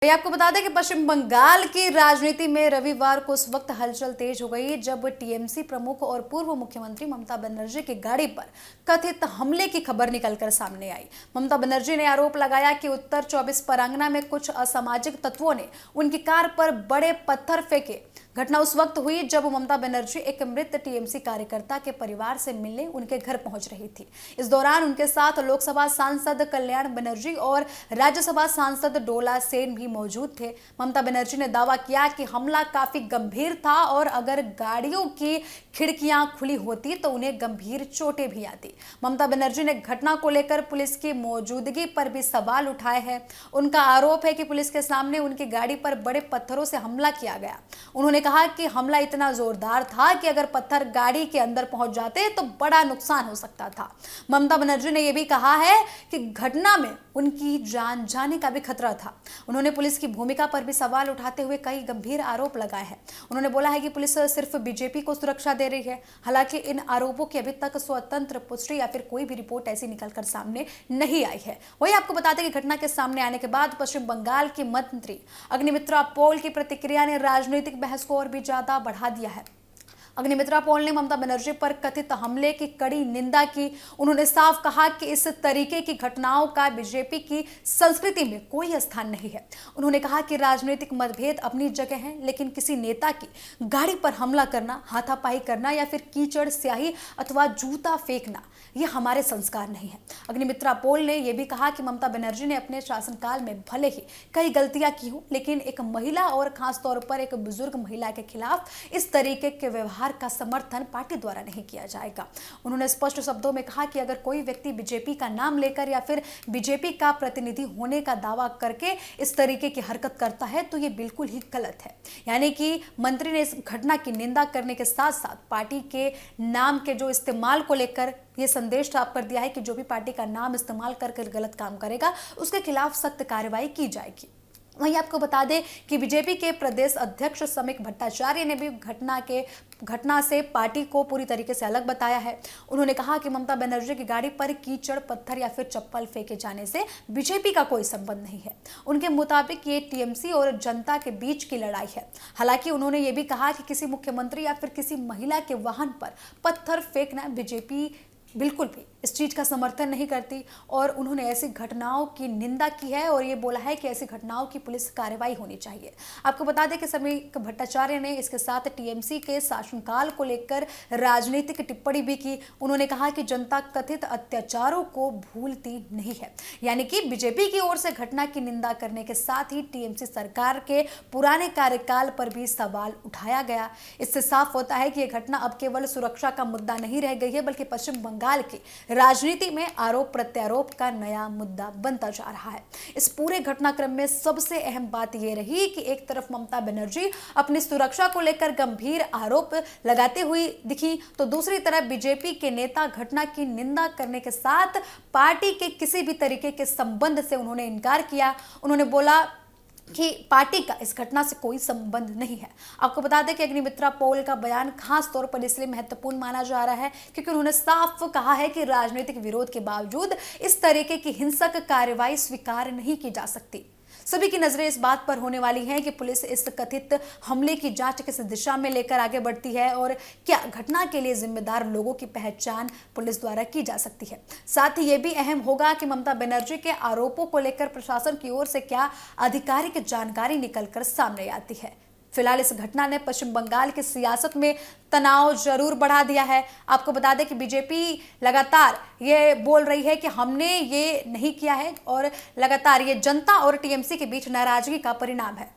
आपको बता दें कि पश्चिम बंगाल की राजनीति में रविवार को उस वक्त हलचल तेज हो गई जब टीएमसी प्रमुख और पूर्व मुख्यमंत्री ममता बनर्जी की गाड़ी पर कथित हमले की खबर निकलकर सामने आई। ममता बनर्जी ने आरोप लगाया कि उत्तर 24 परगना में कुछ असामाजिक तत्वों ने उनकी कार पर बड़े पत्थर फेंके। घटना उस वक्त हुई जब ममता बनर्जी एक मृत टीएमसी कार्यकर्ता के परिवार से मिलने उनके घर पहुंच रही थी। इस दौरान उनके साथ लोकसभा सांसद कल्याण बनर्जी और राज्यसभा सांसद डोला सेन भी मौजूद थे। ममता बनर्जी ने दावा किया कि हमला काफी गंभीर था और अगर गाड़ियों की खिड़कियां खुली होती तो उन्हें गंभीर चोटें भी आती। ममता बनर्जी ने घटना को लेकर पुलिस की मौजूदगी पर भी सवाल उठाए हैं। उनका आरोप है कि पुलिस के सामने उनकी गाड़ी पर बड़े पत्थरों से हमला किया गया। उन्होंने कहा कि हमला इतना जोरदार था कि अगर पत्थर गाड़ी के अंदर पहुंच जाते तो बड़ा नुकसान हो सकता था। ममता बनर्जी ने यह भी कहा है कि घटना में उनकी जान जाने का भी खतरा था। उन्होंने पुलिस की भूमिका पर भी सवाल उठाते हुए कई गंभीर आरोप लगाए हैं। उन्होंने बोला है कि पुलिस सिर्फ बीजेपी को सुरक्षा दे रही है। हालांकि इन आरोपों की अभी तक स्वतंत्र पुष्टि या फिर कोई भी रिपोर्ट ऐसी निकलकर सामने नहीं आई है। वहीं आपको बता दें कि घटना के सामने आने के बाद पश्चिम बंगाल की मंत्री अग्निमित्रा पॉल की प्रतिक्रिया ने राजनीतिक बहस को और भी ज्यादा बढ़ा दिया है। अग्निमित्रा पॉल ने ममता बनर्जी पर कथित हमले की कड़ी निंदा की। उन्होंने साफ कहा कि इस तरीके की घटनाओं का बीजेपी की संस्कृति में कोई स्थान नहीं है। उन्होंने कहा कि राजनीतिक मतभेद अपनी जगह है, लेकिन किसी नेता की गाड़ी पर हमला करना, हाथापाई करना या फिर कीचड़, स्याही अथवा जूता फेंकना, यह हमारे संस्कार नहीं है। अग्निमित्रा पॉल ने यह भी कहा कि ममता बनर्जी ने अपने शासनकाल में भले ही कई गलतियां की हो, लेकिन एक महिला और खासतौर पर एक बुजुर्ग महिला के खिलाफ इस तरीके के व्यवहार का समर्थन पार्टी द्वारा नहीं किया जाएगा। उन्होंने स्पष्ट शब्दों में कहा कि अगर कोई व्यक्ति बीजेपी का नाम लेकर या फिर बीजेपी का प्रतिनिधि होने का दावा करके इस तरीके की हरकत करता है तो ये बिल्कुल ही गलत है। यानी कि मंत्री ने इस घटना की निंदा करने के साथ साथ पार्टी के नाम के जो इस्तेमाल को लेकर ये संदेश साफ कर दिया है कि जो भी पार्टी का नाम इस्तेमाल करके गलत काम करेगा उसके खिलाफ सख्त कार्रवाई की जाएगी। वहीं आपको बता दें कि बीजेपी के प्रदेश अध्यक्ष समीक भट्टाचार्य ने भी घटना से पार्टी को पूरी तरीके से अलग बताया है। उन्होंने कहा कि ममता बनर्जी की गाड़ी पर कीचड़, पत्थर या फिर चप्पल फेंके जाने से बीजेपी का कोई संबंध नहीं है। उनके मुताबिक ये टीएमसी और जनता के बीच की लड़ाई है। हालांकि उन्होंने ये भी कहा कि किसी मुख्यमंत्री या फिर किसी महिला के वाहन पर पत्थर फेंकना बीजेपी बिल्कुल भी इस चीज का समर्थन नहीं करती और उन्होंने ऐसी घटनाओं की निंदा की है और ये बोला है कि ऐसी घटनाओं की पुलिस कार्रवाई होनी चाहिए। आपको बता दें कि समीक भट्टाचार्य ने इसके साथ टीएमसी के शासनकाल को लेकर राजनीतिक टिप्पणी भी की। उन्होंने कहा कि जनता कथित अत्याचारों को भूलती नहीं है। यानी कि बीजेपी की ओर से घटना की निंदा करने के साथ ही टीएमसी सरकार के पुराने कार्यकाल पर भी सवाल उठाया गया। इससे साफ होता है कि यह घटना अब केवल सुरक्षा का मुद्दा नहीं रह गई है, बल्कि पश्चिम बंगाल की राजनीति में आरोप प्रत्यारोप का नया मुद्दा बनता जा रहा है। इस पूरे घटनाक्रम में सबसे अहम बात यह रही कि एक तरफ ममता बनर्जी अपनी सुरक्षा को लेकर गंभीर आरोप लगाते हुई दिखी, तो दूसरी तरफ बीजेपी के नेता घटना की निंदा करने के साथ पार्टी के किसी भी तरीके के संबंध से उन्होंने इनकार किया। उन्होंने बोला कि पार्टी का इस घटना से कोई संबंध नहीं है। आपको बता दें कि अग्निमित्रा पॉल का बयान खास तौर पर इसलिए महत्वपूर्ण माना जा रहा है क्योंकि उन्होंने साफ कहा है कि राजनीतिक विरोध के बावजूद इस तरीके की हिंसक कार्रवाई स्वीकार नहीं की जा सकती। सभी की नजरें इस बात पर होने वाली हैं कि पुलिस इस कथित हमले की जांच किस दिशा में लेकर आगे बढ़ती है और क्या घटना के लिए जिम्मेदार लोगों की पहचान पुलिस द्वारा की जा सकती है। साथ ही यह भी अहम होगा कि ममता बनर्जी के आरोपों को लेकर प्रशासन की ओर से क्या आधिकारिक जानकारी निकलकर सामने आती है। फिलहाल इस घटना ने पश्चिम बंगाल की सियासत में तनाव जरूर बढ़ा दिया है। आपको बता दें कि बीजेपी लगातार ये बोल रही है कि हमने ये नहीं किया है और लगातार ये जनता और टीएमसी के बीच नाराजगी का परिणाम है।